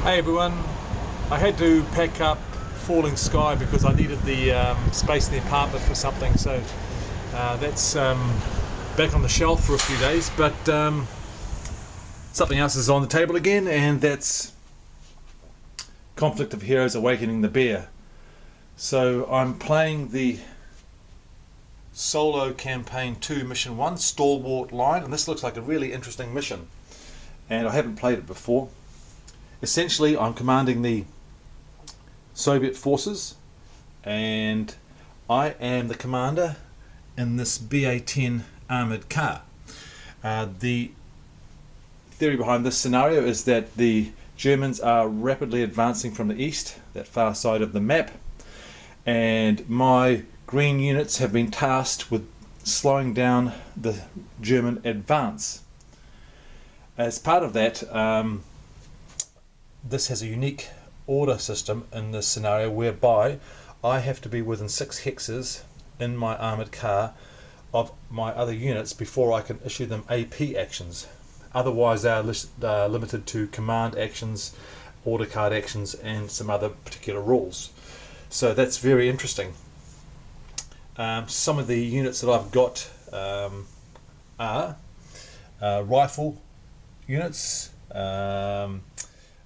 Hey everyone, I had to pack up Falling Sky because I needed the space in the apartment for something, so that's back on the shelf for a few days, but something else is on the table again, and that's Conflict of Heroes Awakening the Bear. So I'm playing the solo campaign 2 mission 1 Stalwart line, and this looks like a really interesting mission, and I haven't played it before. Essentially, I'm commanding the Soviet forces, and I am the commander in this BA-10 armoured car. The theory behind this scenario is that the Germans are rapidly advancing from the east, that far side of the map, and my green units have been tasked with slowing down the German advance. As part of that, this has a unique order system in this scenario whereby I have to be within 6 hexes in my armoured car of my other units before I can issue them AP actions. Otherwise they are limited to command actions, order card actions, and some other particular rules. So that's very interesting. Some of the units that I've got are rifle units,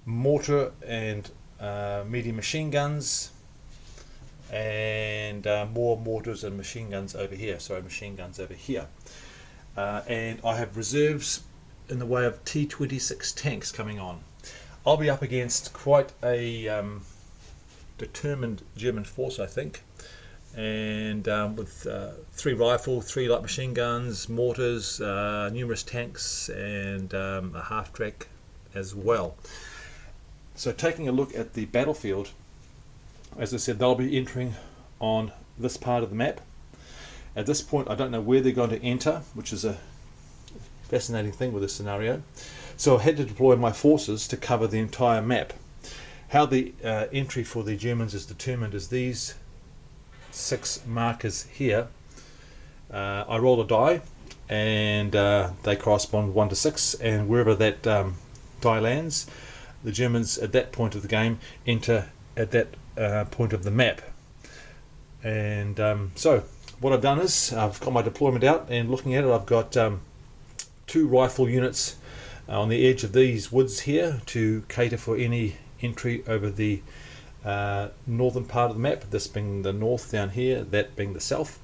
mortar and medium machine guns, and more mortars and machine guns over here. And I have reserves in the way of T-26 tanks coming on. I'll be up against quite a determined German force, I think, and with 3 rifle, 3 light machine guns, mortars, numerous tanks, and a half-track as well. So taking a look at the battlefield, as I said, they'll be entering on this part of the map. At this point I don't know where they're going to enter, which is a fascinating thing with this scenario. So I had to deploy my forces to cover the entire map. How the entry for the Germans is determined is these 6 markers here. I roll a die, and they correspond 1 to 6, and wherever that die lands, the Germans at that point of the game enter at that point of the map. And so what I've done is I've got my deployment out, and looking at it, I've got 2 rifle units on the edge of these woods here to cater for any entry over the northern part of the map, this being the north down here, that being the south.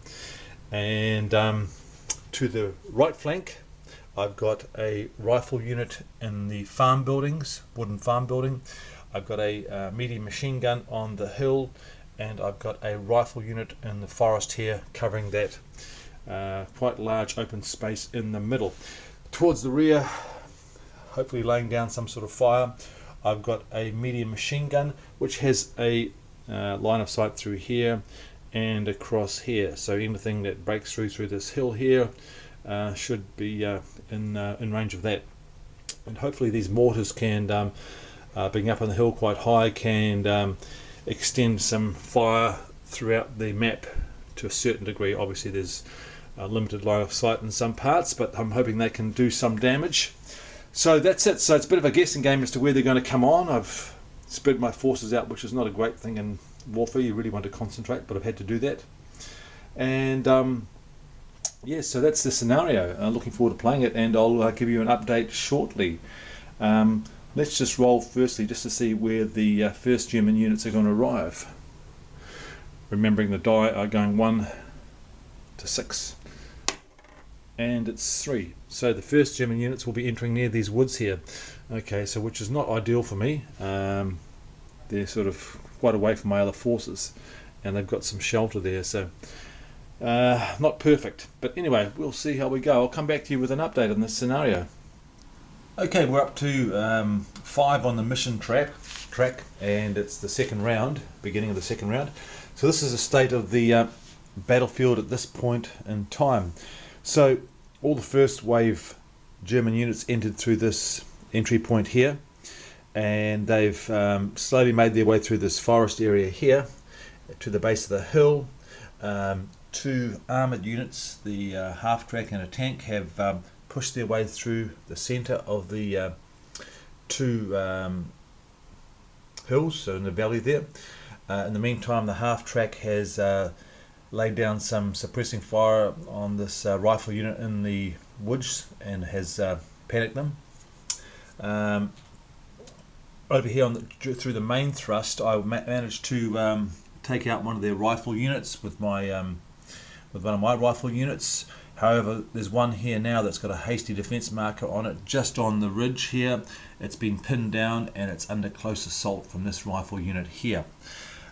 And to the right flank I've got a rifle unit in the farm buildings, wooden farm building. I've got a medium machine gun on the hill, and I've got a rifle unit in the forest here covering that quite large open space in the middle. Towards the rear, hopefully laying down some sort of fire, I've got a medium machine gun which has a line of sight through here and across here, so anything that breaks through this hill here should be in range of that. And hopefully these mortars can, being up on the hill quite high, can extend some fire throughout the map to a certain degree. Obviously there's a limited line of sight in some parts, but I'm hoping they can do some damage. So that's it. So it's a bit of a guessing game as to where they're going to come on. I've spread my forces out, which is not a great thing in warfare. You really want to concentrate, but I've had to do that. And yes, so that's the scenario. Looking forward to playing it, and I'll give you an update shortly. Let's just roll firstly just to see where the first German units are going to arrive. Remembering the die are going 1 to 6, and it's 3. So the first German units will be entering near these woods here. Okay, so which is not ideal for me. They're sort of quite away from my other forces, and they've got some shelter there, so not perfect. But anyway, we'll see how we go. I'll come back to you with an update on this scenario. Okay, we're up to 5 on the mission track, and it's the second round, beginning of the second round. So this is a state of the battlefield at this point in time. So all the first wave German units entered through this entry point here, and they've slowly made their way through this forest area here to the base of the hill. 2 armoured units, the half-track and a tank, have pushed their way through the centre of the 2 hills, so in the valley there. In the meantime, the half track has laid down some suppressing fire on this rifle unit in the woods and has panicked them. Over here through the main thrust, I managed to take out one of their rifle units with one of my rifle units. However, there's one here now that's got a hasty defense marker on it just on the ridge here. It's been pinned down and it's under close assault from this rifle unit here.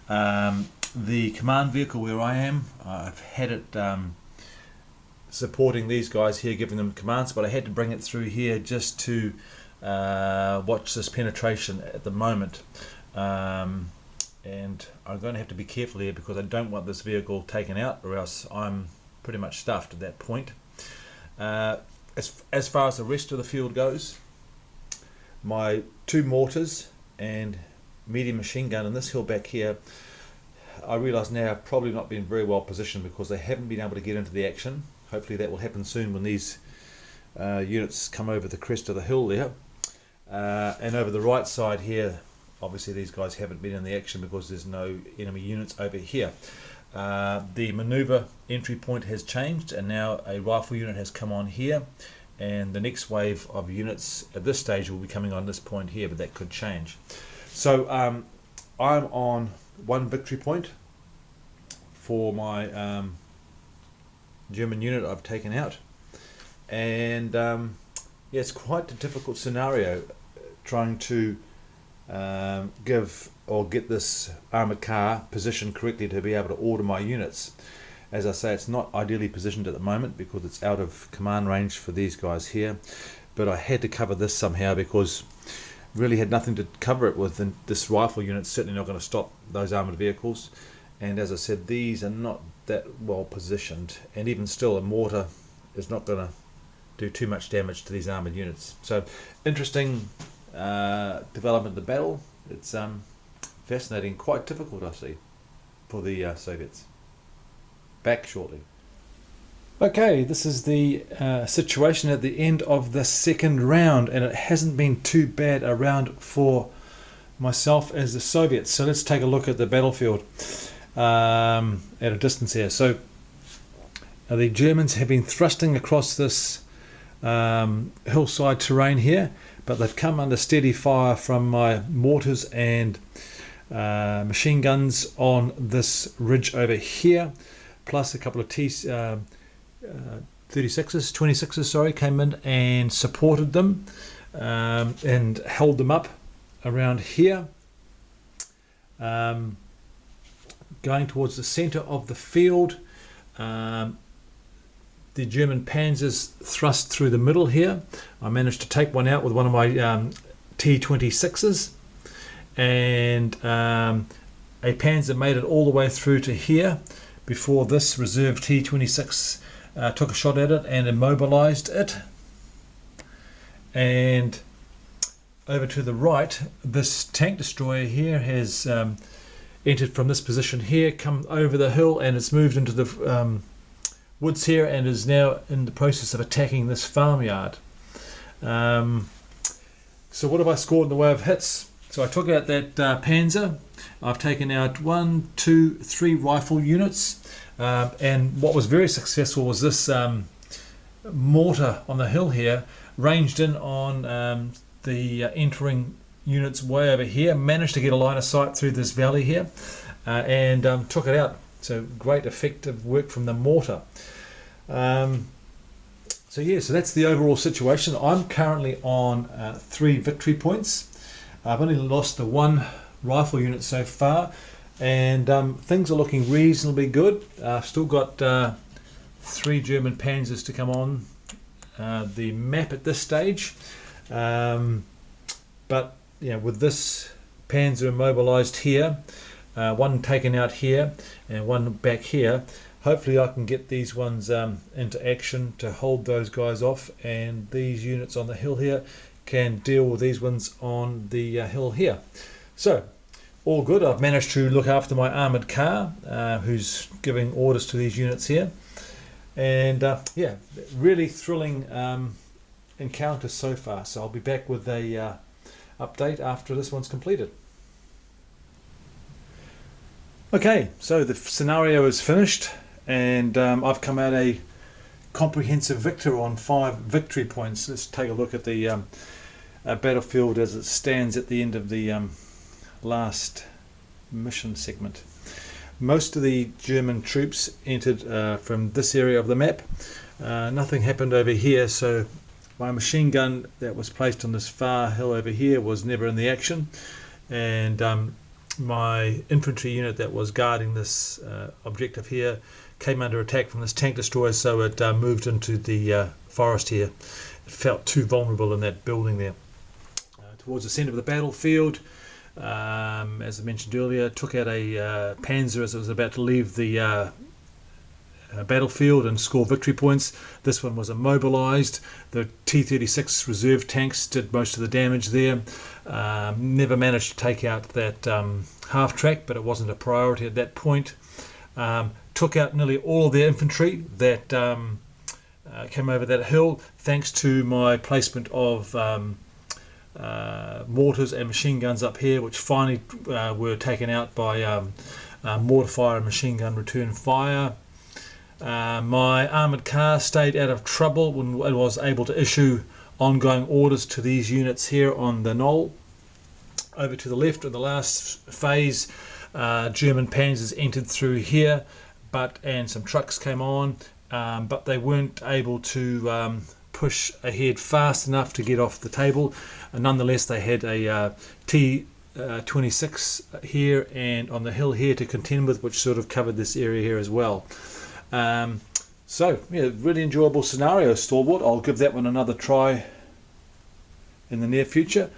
The command vehicle where I am, I've had it supporting these guys here, giving them commands, but I had to bring it through here just to watch this penetration at the moment. And I'm going to have to be careful here because I don't want this vehicle taken out, or else I'm pretty much stuffed at that point. As far as the rest of the field goes, my 2 mortars and medium machine gun in this hill back here, I realise now have probably not been very well positioned because they haven't been able to get into the action. Hopefully that will happen soon when these units come over the crest of the hill there. And over the right side here, obviously these guys haven't been in the action because there's no enemy units over here. The manoeuvre entry point has changed and now a rifle unit has come on here, and the next wave of units at this stage will be coming on this point here, but that could change. So I'm on 1 victory point for my German unit I've taken out, and yeah, it's quite a difficult scenario trying to get this armoured car positioned correctly to be able to order my units. As I say, it's not ideally positioned at the moment because it's out of command range for these guys here, but I had to cover this somehow because really had nothing to cover it with, and this rifle unit's certainly not going to stop those armoured vehicles. And as I said, these are not that well positioned, and even still a mortar is not going to do too much damage to these armoured units. So interesting development of the battle. It's fascinating, quite difficult I see for the Soviets. Back shortly. Okay, this is the situation at the end of the second round, and it hasn't been too bad a round for myself as the Soviets. So let's take a look at the battlefield at a distance here. So the Germans have been thrusting across this hillside terrain here, but they've come under steady fire from my mortars and machine guns on this ridge over here, plus a couple of T36s, 26s, sorry, came in and supported them and held them up around here. Going towards the center of the field, the German panzers thrust through the middle here. I managed to take one out with one of my T26s, and a panzer made it all the way through to here before this reserve T26 took a shot at it and immobilized it. And over to the right, this tank destroyer here has entered from this position here, come over the hill, and it's moved into the woods here and is now in the process of attacking this farmyard. So what have I scored in the way of hits? So I took out that panzer. I've taken out 1, 2, 3 rifle units, and what was very successful was this mortar on the hill here ranged in on the entering units way over here, managed to get a line of sight through this valley here, and took it out. So great effective work from the mortar. So that's the overall situation. I'm currently on 3 victory points. I've only lost the 1 rifle unit so far, and things are looking reasonably good. I've still got 3 German panzers to come on the map at this stage, but with this panzer immobilized here, 1 taken out here and 1 back here, hopefully I can get these ones into action to hold those guys off, and these units on the hill here can deal with these ones on the hill here. So all good. I've managed to look after my armoured car, who's giving orders to these units here, and yeah, really thrilling encounter so far. So I'll be back with a update after this one's completed. Okay, so the scenario is finished, and I've come out a comprehensive victor on 5 victory points. Let's take a look at the battlefield as it stands at the end of the last mission segment. Most of the German troops entered from this area of the map. Nothing happened over here, so my machine gun that was placed on this far hill over here was never in the action, and my infantry unit that was guarding this objective here came under attack from this tank destroyer, so it moved into the forest here. It felt too vulnerable in that building there. Towards the centre of the battlefield, as I mentioned earlier, took out a Panzer as it was about to leave the battlefield and score victory points. This one was immobilised. The T-36 reserve tanks did most of the damage there. Never managed to take out that half track, but it wasn't a priority at that point. Took out nearly all of their infantry that came over that hill, thanks to my placement of mortars and machine guns up here, which finally were taken out by mortar fire and machine gun return fire. My armoured car stayed out of trouble when it was able to issue ongoing orders to these units here on the knoll. Over to the left in the last phase, German panzers entered through here, and some trucks came on, but they weren't able to push ahead fast enough to get off the table. Nonetheless, they had a T-26 here and on the hill here to contend with, which sort of covered this area here as well. So yeah, really enjoyable scenario, Stalwart. I'll give that one another try in the near future.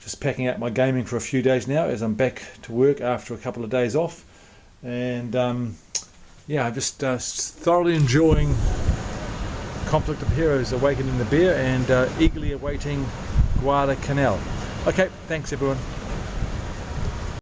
Just packing up my gaming for a few days now as I'm back to work after a couple of days off, and yeah, I'm just thoroughly enjoying Conflict of Heroes: Awakening the Bear, and eagerly awaiting Guadalcanal. Okay, thanks everyone.